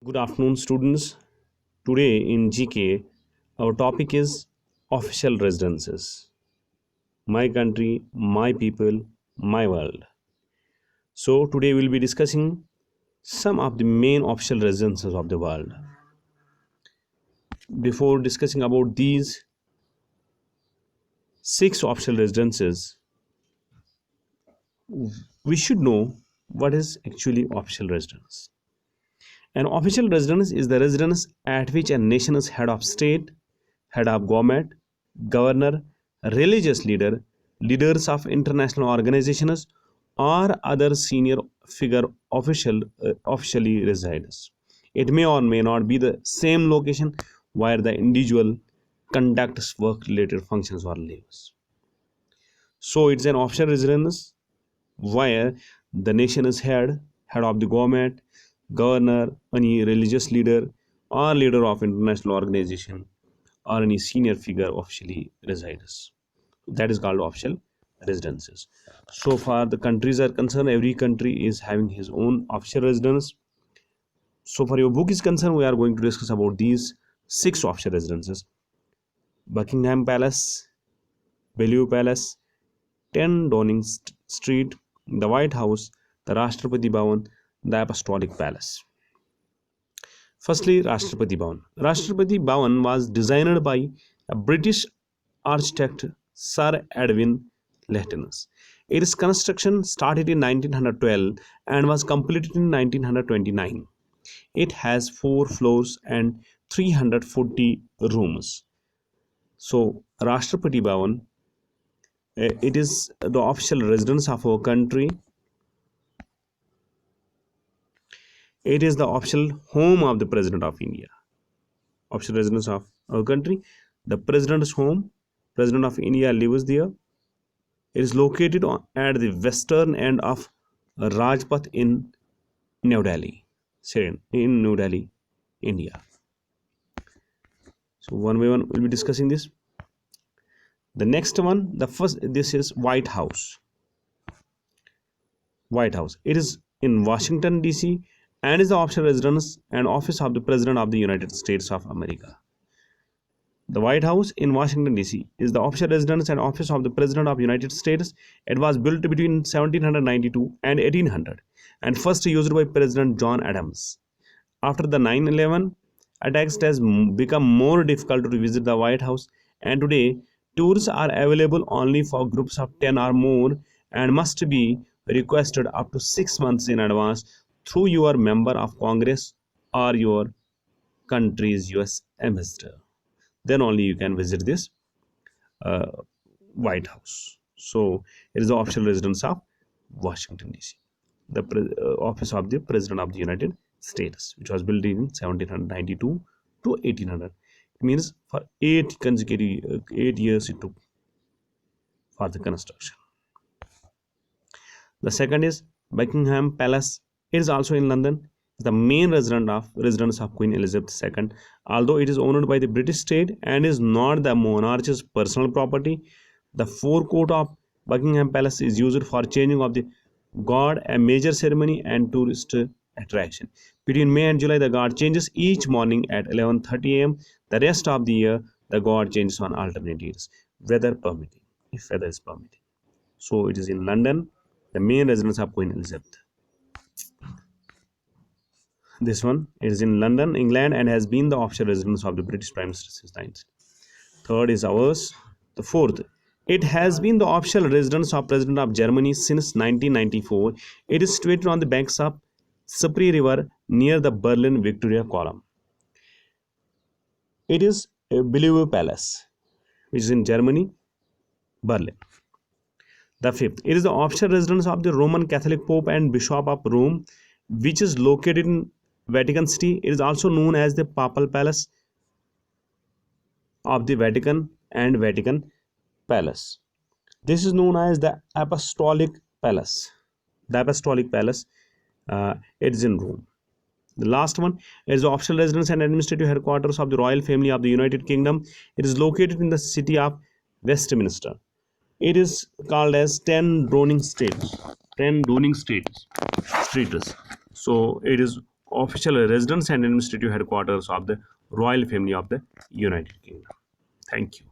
Good afternoon, students. Today in GK, our topic is official residences. My country, my people, my world. So, today we'll be discussing some of the main official residences of the world. Before discussing about these six official residences, we should know what is actually official residence. An official residence is the residence at which a nation's head of state, head of government, governor, religious leader, leaders of international organizations, or other senior figure officially resides. It may or may not be the same location where the individual conducts work-related functions or lives. So it's an official residence where the nation is head of the government, governor, any religious leader, or leader of international organization, or any senior figure officially resides. That is called official residences. So far the countries are concerned, every country is having his own official residence. So for your book is concerned, we are going to discuss about these six official residences: Buckingham Palace, Bellevue Palace, 10 Downing Street, the White House, the Rashtrapati Bhavan, the Apostolic Palace. Firstly, Rashtrapati Bhavan. Rashtrapati Bhavan was designed by a British architect Sir Edwin Lutyens. Its construction started in 1912 and was completed in 1929. It has 4 floors and 340 rooms. So, Rashtrapati Bhavan, it is the official residence of our country. It is the official home of the President of India. Official residence of our country. The President's home, President of India lives there. It is located at the western end of Rajpath in New Delhi, in New Delhi, India. So one by one we'll be discussing this. The next one, this is White House. White House. It is in Washington DC and is the official residence and office of the President of the United States of America. The White House in Washington DC is the official residence and office of the President of the United States. It was built between 1792 and 1800 and first used by President John Adams. After the 9/11 attacks, it has become more difficult to visit the White House, and today tours are available only for groups of 10 or more and must be requested up to 6 months in advance through your member of Congress or your country's US ambassador. Then only you can visit this uh, White House. So it is the official residence of Washington DC, the office of the President of the United States, which was built in 1792 to 1800. It means for 8 years it took for the construction. The second is Buckingham Palace. It is also in London. It's the main residence of Queen Elizabeth II. Although it is owned by the British state and is not the monarch's personal property, the forecourt of Buckingham Palace is used for changing of the guard, a major ceremony and tourist attraction. Between May and July, the guard changes each morning at 11:30 a.m. The rest of the year, the guard changes on alternate years, weather permitting, if weather is permitting. So it is in London, the main residence of Queen Elizabeth. This one is in London, England, and has been the official residence of the British Prime Minister since 19th. Third is ours. The fourth, it has been the official residence of President of Germany since 1994. It is situated on the banks of Spree River near the Berlin Victoria Column. It is a Bellevue Palace, which is in Germany, Berlin. The fifth, it is the official residence of the Roman Catholic Pope and Bishop of Rome, which is located in Vatican City. It is also known as the Papal Palace of the Vatican and Vatican Palace. This is known as the Apostolic Palace. The Apostolic Palace, it is in Rome. The last one is the official residence and administrative headquarters of the royal family of the United Kingdom. It is located in the city of Westminster. It is called as 10 Downing Street. 10 Downing Street. So it is official residence and administrative headquarters of the royal family of the United Kingdom. Thank you.